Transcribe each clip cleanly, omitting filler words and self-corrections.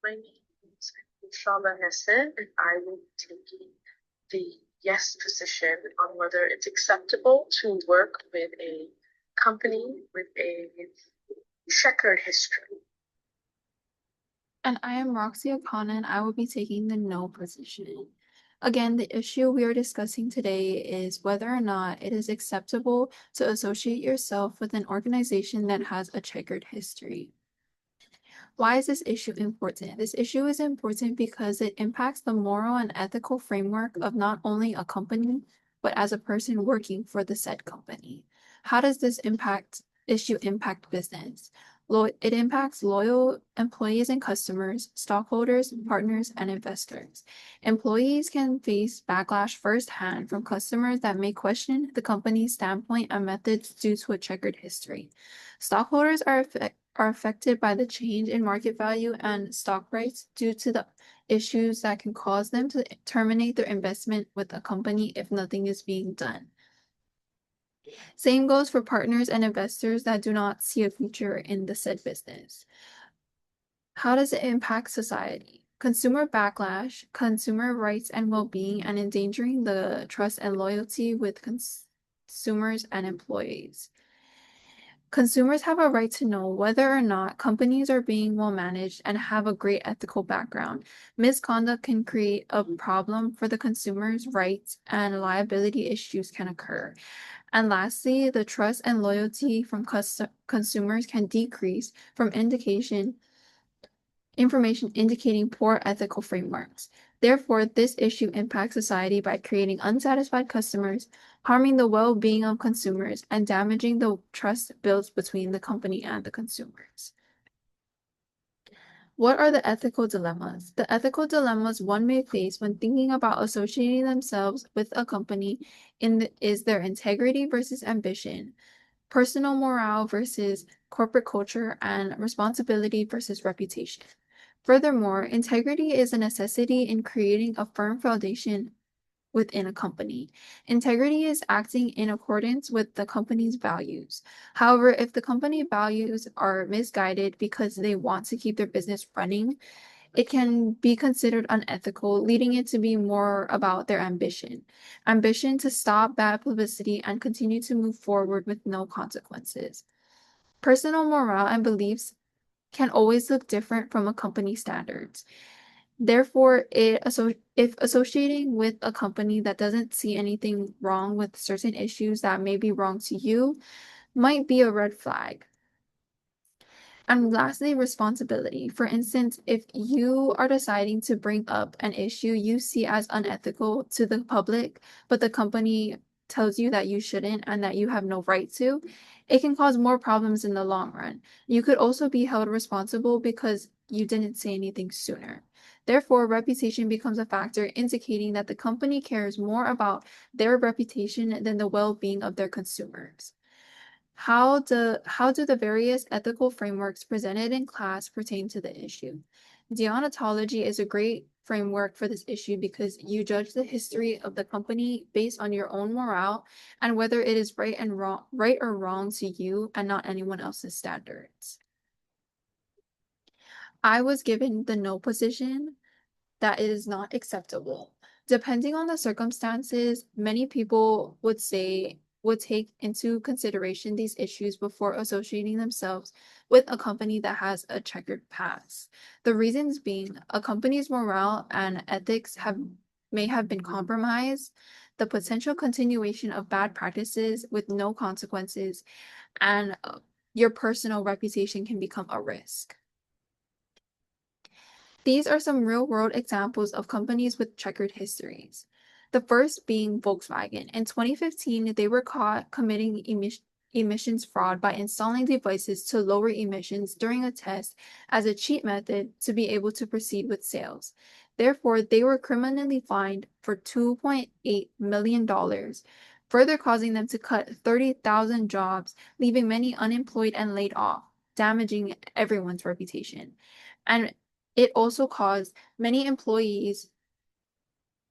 My name is Enulshaba Nessen, and I will be taking the yes position on whether it's acceptable to work with a company with a checkered history. And I am Roxie Akana, and I will be taking the no position. Again, the issue we are discussing today is whether or not it is acceptable to associate yourself with an organization that has a checkered history. Why is this issue important? This issue is important because it impacts the moral and ethical framework of not only a company, but as a person working for the said company. How does this issue impact business? It impacts loyal employees and customers, stockholders, partners, and investors. Employees can face backlash firsthand from customers that may question the company's standpoint and methods due to a checkered history. Stockholders are affected by the change in market value and stock price due to the issues that can cause them to terminate their investment with a company if nothing is being done. Same goes for partners and investors that do not see a future in the said business. How does it impact society? Consumer backlash, consumer rights and well-being, and endangering the trust and loyalty with consumers and employees. Consumers have a right to know whether or not companies are being well managed and have a great ethical background. Misconduct can create a problem for the consumer's rights and liability issues can occur. And lastly, the trust and loyalty from consumers can decrease from information indicating poor ethical frameworks. Therefore, this issue impacts society by creating unsatisfied customers, harming the well-being of consumers, and damaging the trust built between the company and the consumers. What are the ethical dilemmas? The ethical dilemmas one may face when thinking about associating themselves with a company is their integrity versus ambition, personal morale versus corporate culture, and responsibility versus reputation. Furthermore, integrity is a necessity in creating a firm foundation within a company. Integrity is acting in accordance with the company's values. However, if the company values are misguided because they want to keep their business running, it can be considered unethical, leading it to be more about their ambition. Ambition to stop bad publicity and continue to move forward with no consequences. Personal morale and beliefs can always look different from a company standards. Therefore, if associating with a company that doesn't see anything wrong with certain issues that may be wrong to you might be a red flag. And lastly, responsibility. For instance, if you are deciding to bring up an issue you see as unethical to the public, but the company tells you that you shouldn't and that you have no right to, it can cause more problems in the long run. You could also be held responsible because you didn't say anything sooner. Therefore, reputation becomes a factor indicating that the company cares more about their reputation than the well-being of their consumers. How do the various ethical frameworks presented in class pertain to the issue? Deontology is a great framework for this issue because you judge the history of the company based on your own morale and whether it is right or wrong to you and not anyone else's standards. I was given the no position that it is not acceptable. Depending on the circumstances, many people would take into consideration these issues before associating themselves with a company that has a checkered past. The reasons being a company's morale and ethics may have been compromised, the potential continuation of bad practices with no consequences, and your personal reputation can become a risk. These are some real-world examples of companies with checkered histories. The first being Volkswagen. In 2015, they were caught committing emissions fraud by installing devices to lower emissions during a test as a cheat method to be able to proceed with sales. Therefore, they were criminally fined for $2.8 million, further causing them to cut 30,000 jobs, leaving many unemployed and laid off, damaging everyone's reputation. And it also caused many employees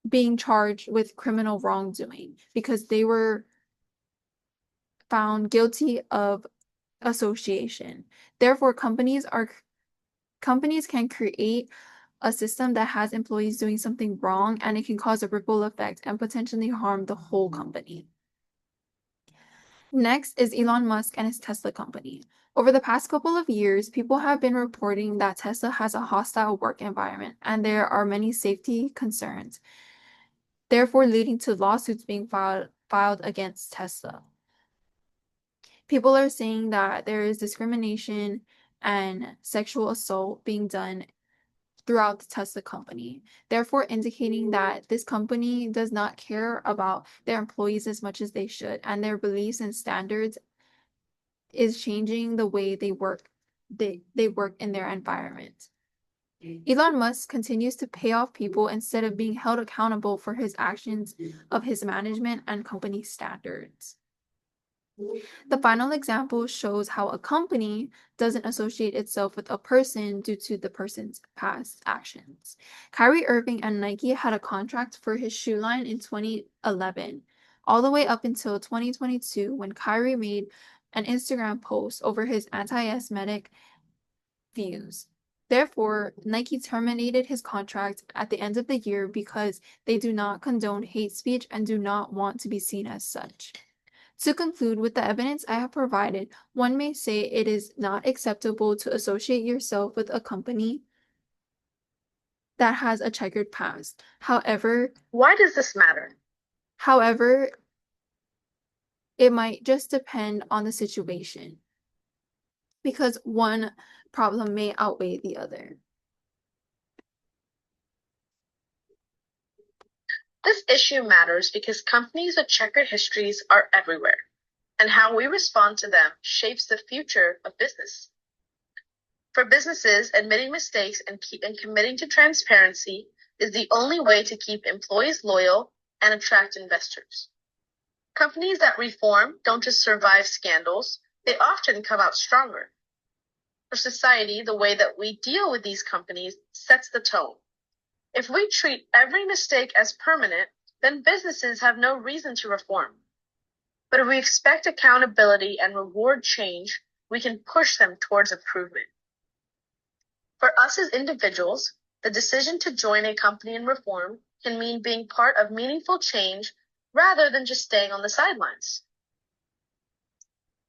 being charged with criminal wrongdoing because they were found guilty of association. Therefore, companies are Companies can create a system that has employees doing something wrong, and it can cause a ripple effect and potentially harm the whole company. Next is Elon Musk and his Tesla company. Over the past couple of years, people have been reporting that Tesla has a hostile work environment, and there are many safety concerns, therefore leading to lawsuits being filed against Tesla. People are saying that there is discrimination and sexual assault being done throughout the Tesla company, therefore indicating that this company does not care about their employees as much as they should, and their beliefs and standards is changing the way they work. They work in their environment. Elon Musk continues to pay off people instead of being held accountable for his actions of his management and company standards. The final example shows how a company doesn't associate itself with a person due to the person's past actions. Kyrie Irving and Nike had a contract for his shoe line in 2011, all the way up until 2022 when Kyrie made an Instagram post over his anti-Semitic views. Therefore, Nike terminated his contract at the end of the year because they do not condone hate speech and do not want to be seen as such. To conclude, with the evidence I have provided, one may say it is not acceptable to associate yourself with a company that has a checkered past. Why does this matter? However, it might just depend on the situation because one problem may outweigh the other. This issue matters because companies with checkered histories are everywhere, and how we respond to them shapes the future of business. For businesses, admitting mistakes and committing to transparency is the only way to keep employees loyal and attract investors. Companies that reform don't just survive scandals, they often come out stronger. For society, the way that we deal with these companies sets the tone. If we treat every mistake as permanent, then businesses have no reason to reform. But if we expect accountability and reward change, we can push them towards improvement. For us as individuals, the decision to join a company and reform can mean being part of meaningful change rather than just staying on the sidelines.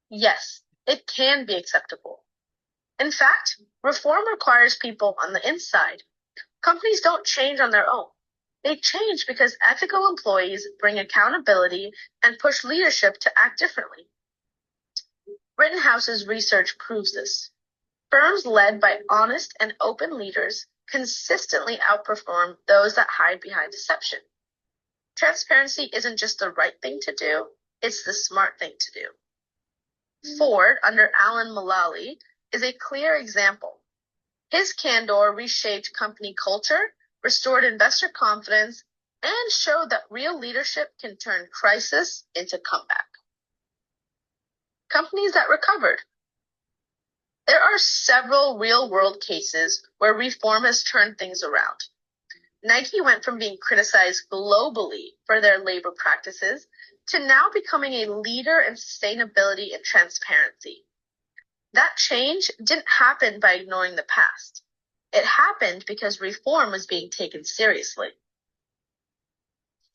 Yes, it can be acceptable. In fact, reform requires people on the inside. Companies don't change on their own. They change because ethical employees bring accountability and push leadership to act differently. Rittenhouse's research proves this. Firms led by honest and open leaders consistently outperform those that hide behind deception. Transparency isn't just the right thing to do, it's the smart thing to do. Ford, under Alan Mulally, is a clear example. His candor reshaped company culture, restored investor confidence, and showed that real leadership can turn crisis into comeback. Companies that recovered. There are several real-world cases where reform has turned things around. Nike went from being criticized globally for their labor practices to now becoming a leader in sustainability and transparency. That change didn't happen by ignoring the past. It happened because reform was being taken seriously.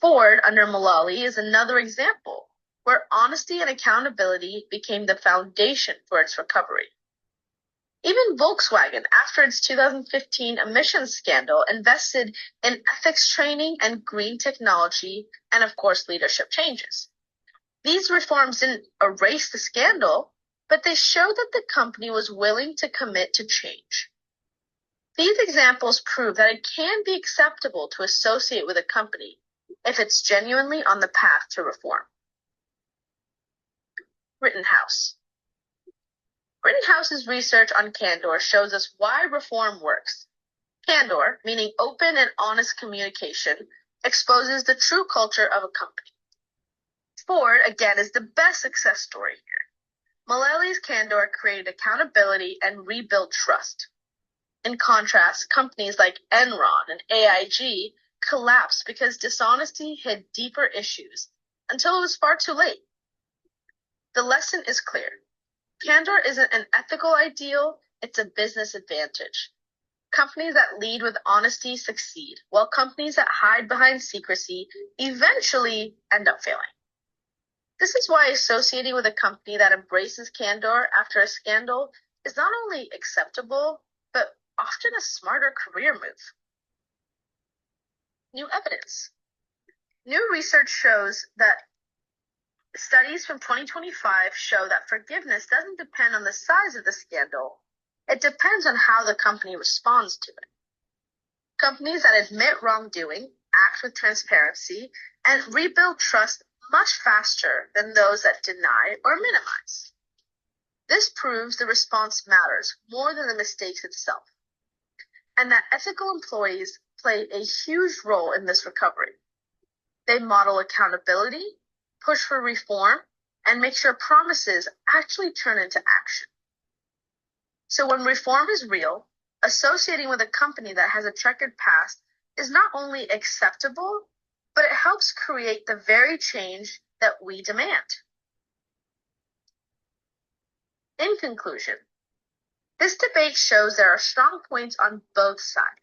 Ford, under Mulally, is another example where honesty and accountability became the foundation for its recovery. Even Volkswagen, after its 2015 emissions scandal, invested in ethics training and green technology and, of course, leadership changes. These reforms didn't erase the scandal, but they showed that the company was willing to commit to change. These examples prove that it can be acceptable to associate with a company if it's genuinely on the path to reform. Rittenhouse. Rittenhouse's research on candor shows us why reform works. Candor, meaning open and honest communication, exposes the true culture of a company. Ford, again, is the best success story here. Mullally's candor created accountability and rebuilt trust. In contrast, companies like Enron and AIG collapsed because dishonesty hid deeper issues until it was far too late. The lesson is clear. Candor isn't an ethical ideal, it's a business advantage. Companies that lead with honesty succeed, while companies that hide behind secrecy eventually end up failing. This is why associating with a company that embraces candor after a scandal is not only acceptable, but often a smarter career move. New evidence. New research shows that studies from 2025 show that forgiveness doesn't depend on the size of the scandal. It depends on how the company responds to it. Companies that admit wrongdoing, act with transparency, and rebuild trust much faster than those that deny or minimize. This proves the response matters more than the mistakes itself, and that ethical employees play a huge role in this recovery. They model accountability, push for reform, and make sure promises actually turn into action. So when reform is real, associating with a company that has a checkered past is not only acceptable, but it helps create the very change that we demand. In conclusion, this debate shows there are strong points on both sides.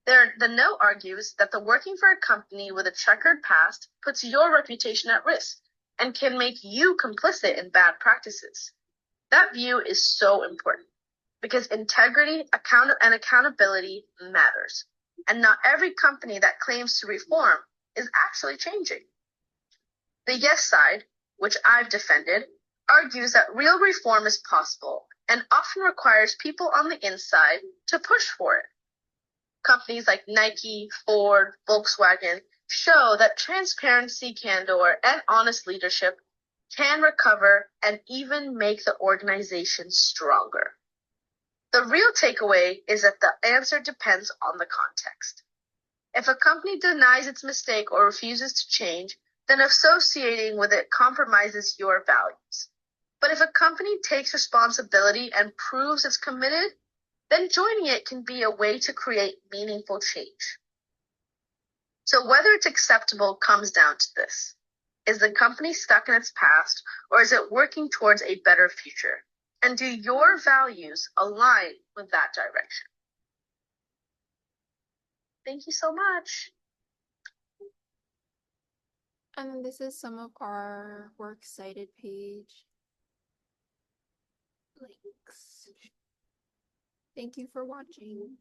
The no argues that the working for a company with a checkered past puts your reputation at risk and can make you complicit in bad practices. That view is so important because integrity and accountability matters, and not every company that claims to reform is actually changing. The yes side, which I've defended, argues that real reform is possible and often requires people on the inside to push for it. Companies like Nike, Ford, Volkswagen show that transparency, candor, and honest leadership can recover and even make the organization stronger. The real takeaway is that the answer depends on the context. If a company denies its mistake or refuses to change, then associating with it compromises your values. But if a company takes responsibility and proves it's committed, then joining it can be a way to create meaningful change. So whether it's acceptable comes down to this. Is the company stuck in its past, or is it working towards a better future? And do your values align with that direction? Thank you so much. And this is some of our works cited page links. Thank you for watching.